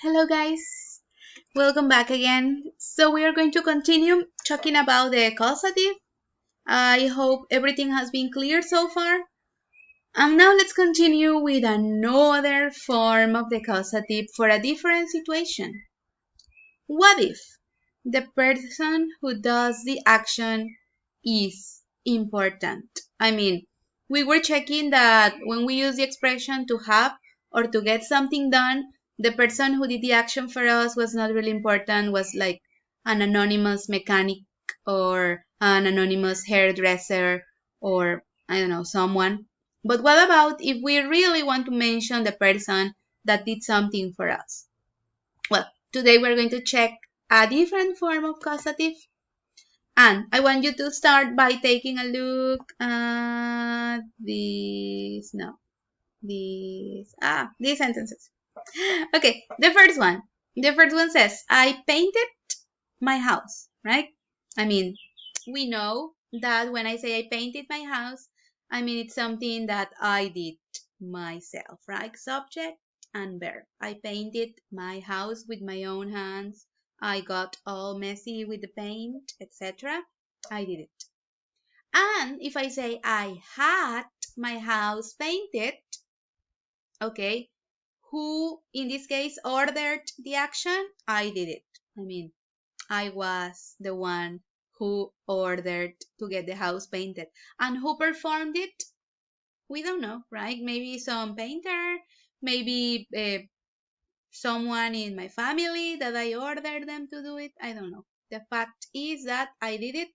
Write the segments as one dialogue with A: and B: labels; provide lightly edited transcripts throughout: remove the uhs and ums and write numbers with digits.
A: Hello guys, welcome back again. So we are going to continue talking about the causative. I hope everything has been clear so far. And now let's continue with another form of the causative for a different situation. What if the person who does the action is important? I mean, we were checking that when we use the expression to have or to get something done, the person who did the action for us was not really important, was like an anonymous mechanic or an anonymous hairdresser or I don't know, someone. But what about if we really want to mention the person that did something for us? Well, today we're going to check a different form of causative. And I want you to start by taking a look at these sentences. Okay, the first one. The first one says, I painted my house, right? I mean, we know that when I say I painted my house, I mean it's something that I did myself, right? Subject and verb. I painted my house with my own hands. I got all messy with the paint, etc. I did it. And if I say I had my house painted, okay, who in this case ordered the action? I did it. I mean, I was the one who ordered to get the house painted. And who performed it? We don't know, right? Maybe some painter, maybe someone in my family that I ordered them to do it. I don't know. The fact is that I did it.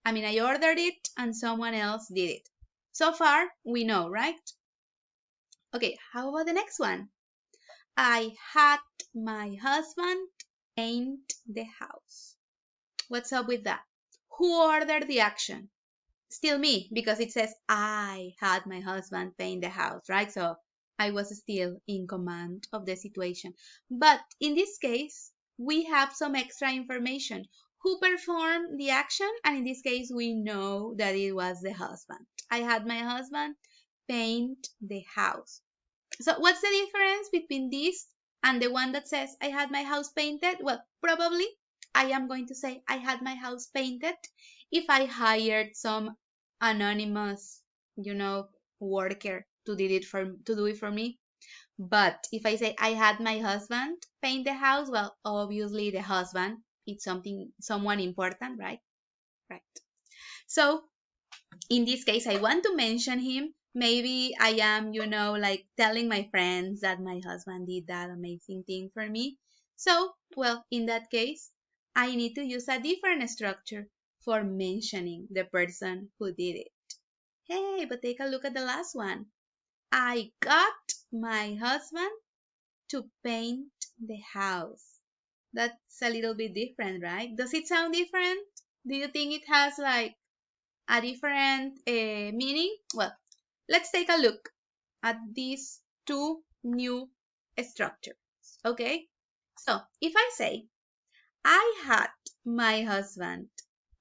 A: I mean, I ordered it and someone else did it. So far, we know, right? Okay, how about the next one? I had my husband paint the house. What's up with that? Who ordered the action? Still me, because it says I had my husband paint the house, right? So I was still in command of the situation. But in this case, we have some extra information. Who performed the action? And in this case, we know that it was the husband. I had my husband paint the house. So what's the difference between this and the one that says I had my house painted? Well, probably I am going to say I had my house painted if I hired some anonymous, worker to do it for me. But if I say I had my husband paint the house, well, obviously the husband is someone important, right? Right. So in this case, I want to mention him. Maybe I am, like telling my friends that my husband did that amazing thing for me. So, well, in that case, I need to use a different structure for mentioning the person who did it. Hey, but take a look at the last one. I got my husband to paint the house. That's a little bit different, right? Does it sound different? Do you think it has like a different meaning? Well, let's take a look at these two new structures, okay? So if I say, I had my husband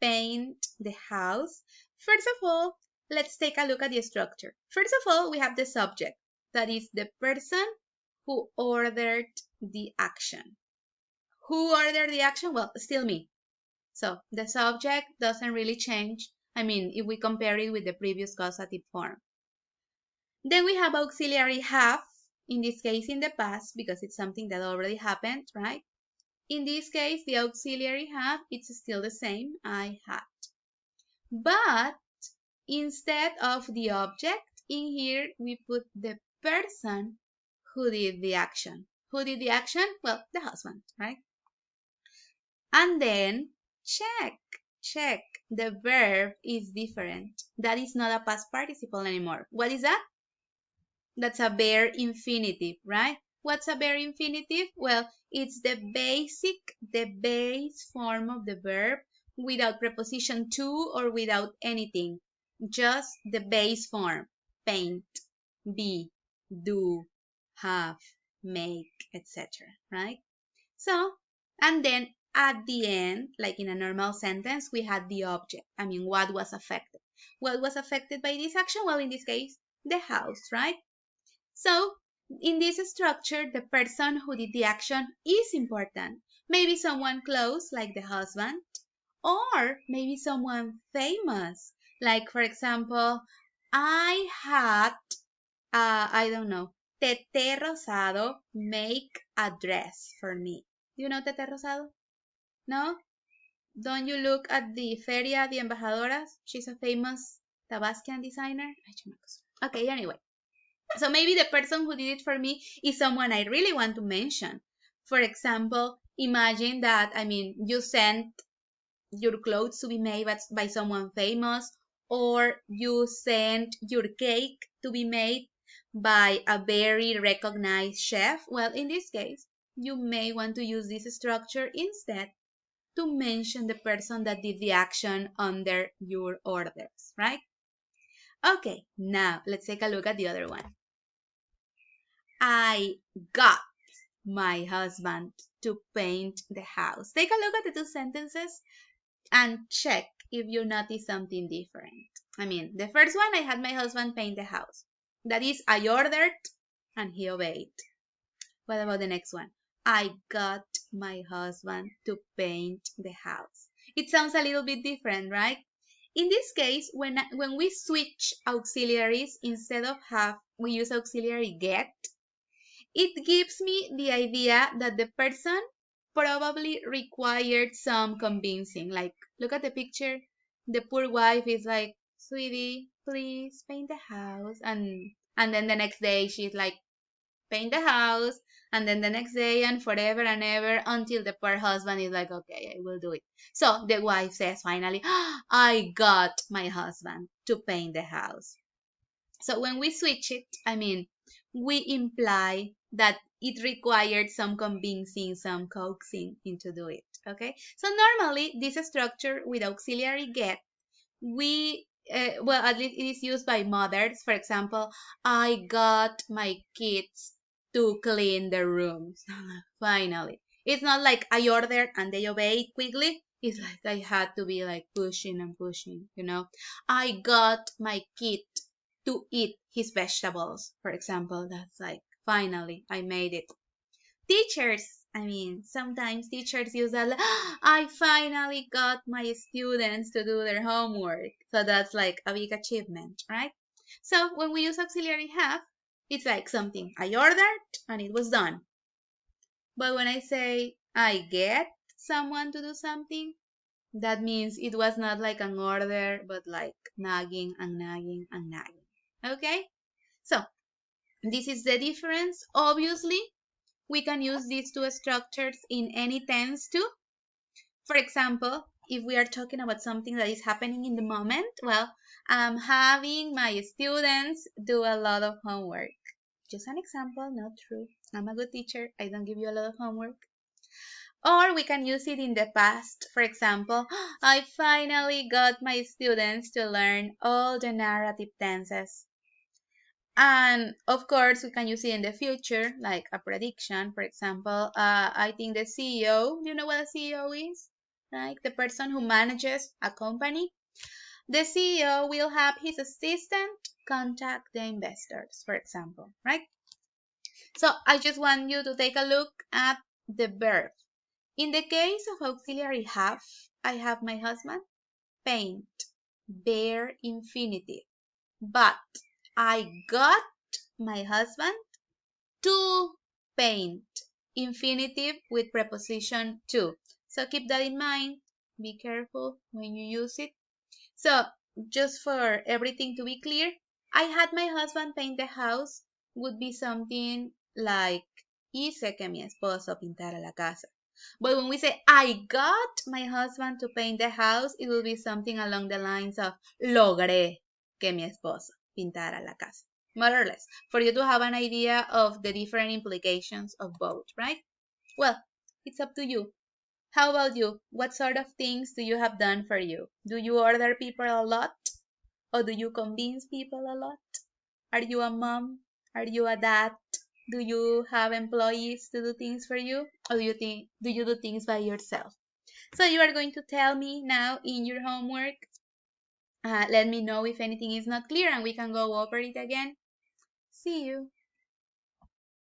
A: paint the house, first of all, let's take a look at the structure. First of all, we have the subject, that is the person who ordered the action. Who ordered the action? Well, still me. So the subject doesn't really change. I mean, if we compare it with the previous causative form. Then we have auxiliary have, in this case in the past, because it's something that already happened, right? In this case, the auxiliary have, it's still the same, I had. But instead of the object, in here we put the person who did the action. Who did the action? Well, the husband, right? And then check. The verb is different. That is not a past participle anymore. What is that? That's a bare infinitive, right? What's a bare infinitive? Well, it's the base form of the verb without preposition to or without anything. Just the base form. Paint, be, do, have, make, etc. Right? So, and then at the end, like in a normal sentence, we had the object. I mean, what was affected? What was affected by this action? Well, in this case, the house, right? So In this structure, the person who did the action is important. Maybe someone close, like the husband, or maybe someone famous. Like, for example, I had, I don't know, Tete Rosado make a dress for me. Do you know Tete Rosado? No? Don't you look at the Feria de Embajadoras? She's a famous Tabascan designer. Okay, anyway. So maybe the person who did it for me is someone I really want to mention. For example, imagine that, you sent your clothes to be made by someone famous, or you sent your cake to be made by a very recognized chef. Well, in this case, you may want to use this structure instead to mention the person that did the action under your orders, right? Okay, now let's take a look at the other one. I got my husband to paint the house. Take a look at the two sentences and check if you notice something different. The first one, I had my husband paint the house. That is, I ordered and he obeyed. What about the next one? I got my husband to paint the house. It sounds a little bit different, right? In this case, when we switch auxiliaries, instead of have, we use auxiliary get, it gives me the idea that the person probably required some convincing. Like, look at the picture. The poor wife is like, sweetie, please paint the house. And then the next day she's like, paint the house. And then the next day and forever and ever until the poor husband is like, okay, I will do it. So the wife says finally, I got my husband to paint the house. So when we switch it, we imply that it required some convincing, some coaxing into do it, okay? So normally this structure with auxiliary get, well, at least it is used by mothers. For example, I got my kids to clean the rooms. Finally. It's not like I ordered and they obeyed quickly. It's like I had to be like pushing and pushing, I got my kid to eat his vegetables, for example. That's like, finally, I made it. Teachers, sometimes teachers use that, I finally got my students to do their homework. So that's like a big achievement, right? So when we use auxiliary have, it's like something I ordered and it was done. But when I say I get someone to do something, that means it was not like an order, but like nagging and nagging and nagging. Okay? So this is the difference. Obviously, we can use these two structures in any tense too. For example, if we are talking about something that is happening in the moment, well, I'm having my students do a lot of homework. Just an example, not true. I'm a good teacher. I don't give you a lot of homework. Or we can use it in the past. For example, I finally got my students to learn all the narrative tenses. And of course, we can use it in the future, like a prediction. For example, I think the CEO, you know what a CEO is? Like the person who manages a company. The CEO will have his assistant contact the investors, for example, right? So I just want you to take a look at the verb. In the case of auxiliary have, I have my husband, paint, bare infinitive. But I got my husband to paint, infinitive with preposition to. So keep that in mind. Be careful when you use it. So just for everything to be clear, I had my husband paint the house would be something like hice que mi esposo pintara la casa. But when we say I got my husband to paint the house, it will be something along the lines of logré que mi esposo pintara la casa. More or less, for you to have an idea of the different implications of both, right? Well, it's up to you. How about you? What sort of things do you have done for you? Do you order people a lot? Or do you convince people a lot? Are you a mom? Are you a dad? Do you have employees to do things for you? Or do you do things by yourself? So you are going to tell me now in your homework. Let me know if anything is not clear and we can go over it again. See you.